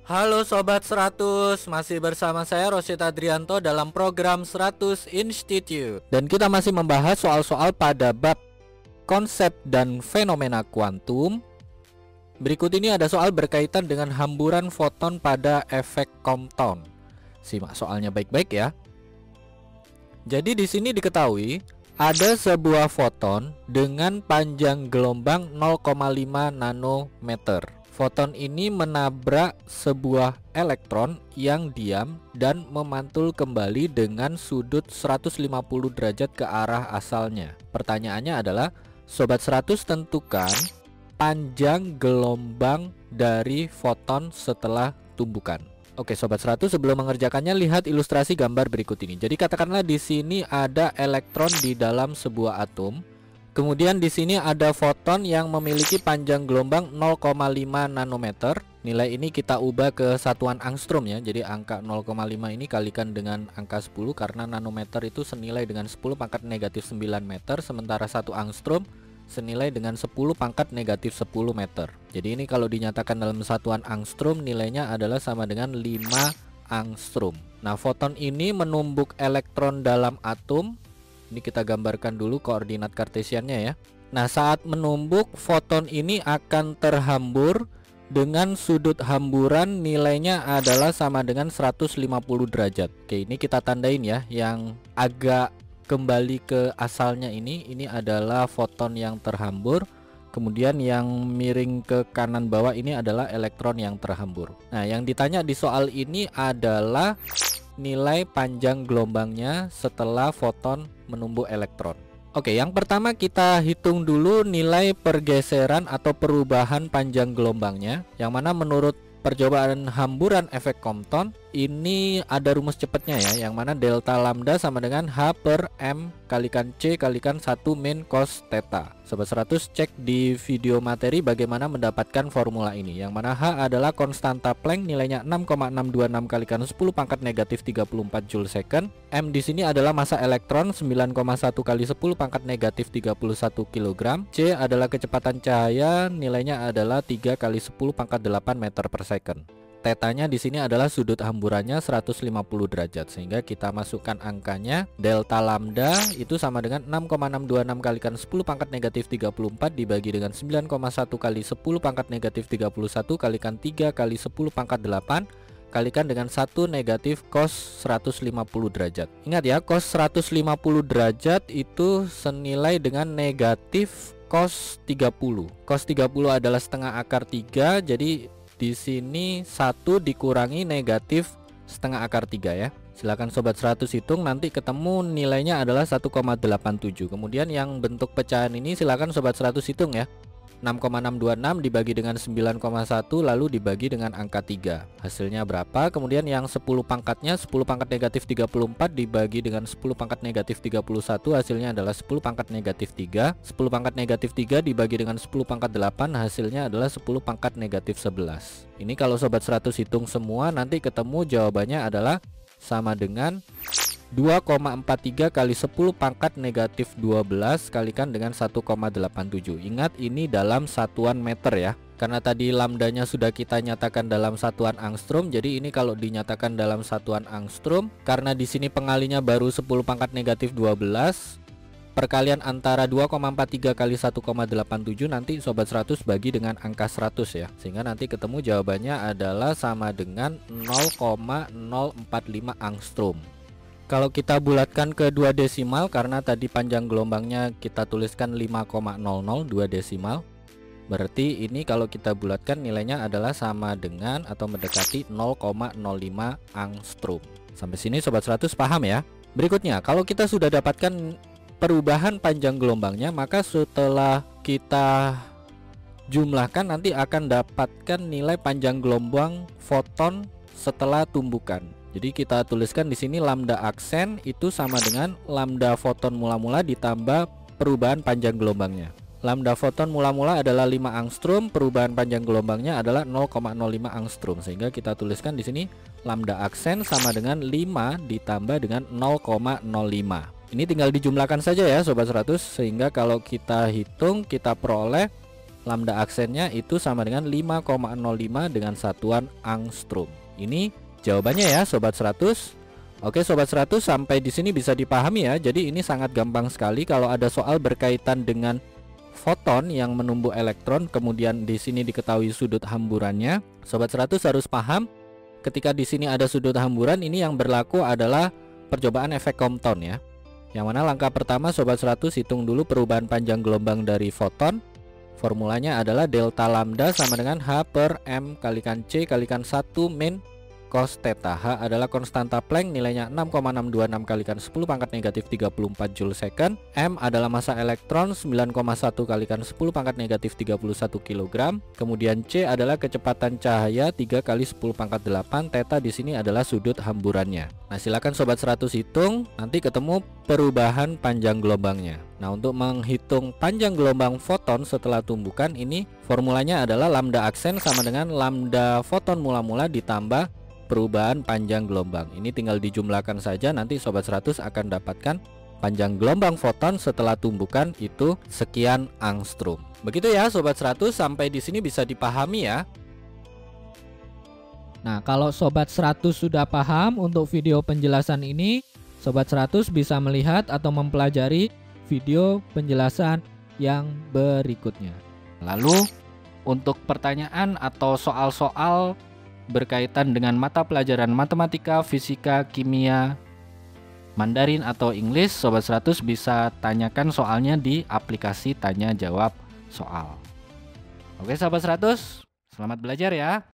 Halo Sobat 100, masih bersama saya Rosyid Adrianto dalam program 100 Institute. Dan kita masih membahas soal-soal pada bab konsep dan fenomena kuantum. Berikut ini ada soal berkaitan dengan hamburan foton pada efek Compton. Simak soalnya baik-baik ya. Jadi di sini diketahui ada sebuah foton dengan panjang gelombang 0,5 nanometer. Foton ini menabrak sebuah elektron yang diam dan memantul kembali dengan sudut 150 derajat ke arah asalnya. Pertanyaannya adalah, Sobat 100 tentukan panjang gelombang dari foton setelah tumbukan. Oke Sobat 100, sebelum mengerjakannya lihat ilustrasi gambar berikut ini. Jadi katakanlah di sini ada elektron di dalam sebuah atom. Kemudian di sini ada foton yang memiliki panjang gelombang 0,5 nanometer. Nilai ini kita ubah ke satuan angstrom ya. Jadi angka 0,5 ini kalikan dengan angka 10 karena nanometer itu senilai dengan 10 pangkat negatif 9 meter, sementara 1 angstrom senilai dengan 10 pangkat negatif 10 meter. Jadi ini kalau dinyatakan dalam satuan angstrom nilainya adalah sama dengan 5 angstrom. Nah, foton ini menumbuk elektron dalam atom. Ini kita gambarkan dulu koordinat kartesiannya ya. Nah, saat menumbuk, foton ini akan terhambur dengan sudut hamburan nilainya adalah sama dengan 150 derajat. Oke, ini kita tandain ya. Yang agak kembali ke asalnya ini adalah foton yang terhambur. Kemudian yang miring ke kanan bawah ini adalah elektron yang terhambur. Nah, yang ditanya di soal ini adalah nilai panjang gelombangnya setelah foton menumbuk elektron. Oke, yang pertama kita hitung dulu nilai pergeseran atau perubahan panjang gelombangnya, yang mana menurut percobaan hamburan efek Compton ini ada rumus cepatnya ya, yang mana delta lambda sama dengan H per M kalikan C kalikan 1 min cos theta. Sobat 100 cek di video materi bagaimana mendapatkan formula ini, yang mana H adalah konstanta Planck nilainya 6,626 kalikan 10 pangkat negatif 34 joule second. M di sini adalah massa elektron 9,1 kali 10 pangkat negatif 31 kg. C adalah kecepatan cahaya nilainya adalah 3 kali 10 pangkat 8 meter per second. Tetanya di sini adalah sudut hamburannya 150 derajat, sehingga kita masukkan angkanya. Delta lambda itu sama dengan 6,626 kalikan 10 pangkat negatif 34 dibagi dengan 9,1 kali 10 pangkat negatif 31 kalikan 3 kali 10 pangkat 8 kalikan dengan 1 negatif cos 150 derajat. Ingat ya, cos 150 derajat itu senilai dengan negatif cos 30. Cos 30 adalah setengah akar 3, jadi di sini 1 dikurangi negatif setengah akar 3 ya. Silakan Sobat 100 hitung, nanti ketemu nilainya adalah 1,87. Kemudian yang bentuk pecahan ini silakan Sobat 100 hitung ya. 6,626 dibagi dengan 9,1 lalu dibagi dengan angka 3. Hasilnya berapa? Kemudian yang 10 pangkatnya 10 pangkat negatif 34 dibagi dengan 10 pangkat negatif 31 hasilnya adalah 10 pangkat negatif 3. 10 pangkat negatif 3 dibagi dengan 10 pangkat 8 hasilnya adalah 10 pangkat negatif 11. Ini kalau Sobat 100 hitung semua nanti ketemu jawabannya adalah sama dengan 2,43 kali 10 pangkat negatif 12 kalikan dengan 1,87. Ingat ini dalam satuan meter ya. Karena tadi lambdanya sudah kita nyatakan dalam satuan angstrom, jadi ini kalau dinyatakan dalam satuan angstrom, karena di sini pengalinya baru 10 pangkat negatif 12, perkalian antara 2,43 kali 1,87 nanti Sobat 100 bagi dengan angka 100 ya. Sehingga nanti ketemu jawabannya adalah sama dengan 0,045 angstrom. Kalau kita bulatkan ke 2 desimal, karena tadi panjang gelombangnya kita tuliskan 5,00 2 desimal, berarti ini kalau kita bulatkan nilainya adalah sama dengan atau mendekati 0,05 angstrom. Sampai sini Sobat 100 paham ya? Berikutnya, kalau kita sudah dapatkan perubahan panjang gelombangnya, maka setelah kita jumlahkan nanti akan dapatkan nilai panjang gelombang foton setelah tumbukan. Jadi kita tuliskan di sini lambda aksen itu sama dengan lambda foton mula-mula ditambah perubahan panjang gelombangnya. Lambda foton mula-mula adalah 5 angstrom, perubahan panjang gelombangnya adalah 0,05 angstrom. Sehingga kita tuliskan di sini lambda aksen sama dengan 5 ditambah dengan 0,05. Ini tinggal dijumlahkan saja ya Sobat 100, sehingga kalau kita hitung kita peroleh lambda aksennya itu sama dengan 5,05 dengan satuan angstrom. Ini jawabannya ya Sobat 100. Oke Sobat 100, sampai di sini bisa dipahami ya. Jadi ini sangat gampang sekali kalau ada soal berkaitan dengan foton yang menumbuh elektron, kemudian di sini diketahui sudut hamburannya. Sobat 100 harus paham ketika di sini ada sudut hamburan, ini yang berlaku adalah percobaan efek Compton ya. Yang mana langkah pertama Sobat 100 hitung dulu perubahan panjang gelombang dari foton. Formulanya adalah delta lambda sama dengan H per M kalikan C kalikan 1 min cos theta. H adalah konstanta Planck, nilainya 6,626 kalikan 10 pangkat negatif 34 joule second. M adalah massa elektron, 9,1 kalikan 10 pangkat negatif 31 kg. Kemudian C adalah kecepatan cahaya 3 kali 10 pangkat 8. Theta di sini adalah sudut hamburannya. Nah, silakan Sobat 100 hitung, nanti ketemu perubahan panjang gelombangnya. Nah, untuk menghitung panjang gelombang foton setelah tumbukan, ini formulanya adalah lambda aksen sama dengan lambda foton mula-mula ditambah perubahan panjang gelombang. Ini tinggal dijumlahkan saja, nanti Sobat 100 akan dapatkan panjang gelombang foton setelah tumbukan itu sekian angstrom. Begitu ya Sobat 100, sampai di sini bisa dipahami ya. Nah, kalau Sobat 100 sudah paham untuk video penjelasan ini, Sobat 100 bisa melihat atau mempelajari video penjelasan yang berikutnya. Lalu untuk pertanyaan atau soal-soal berkaitan dengan mata pelajaran matematika, fisika, kimia, Mandarin atau Inggris, Sobat 100 bisa tanyakan soalnya di aplikasi tanya jawab soal. Oke Sobat 100, selamat belajar ya.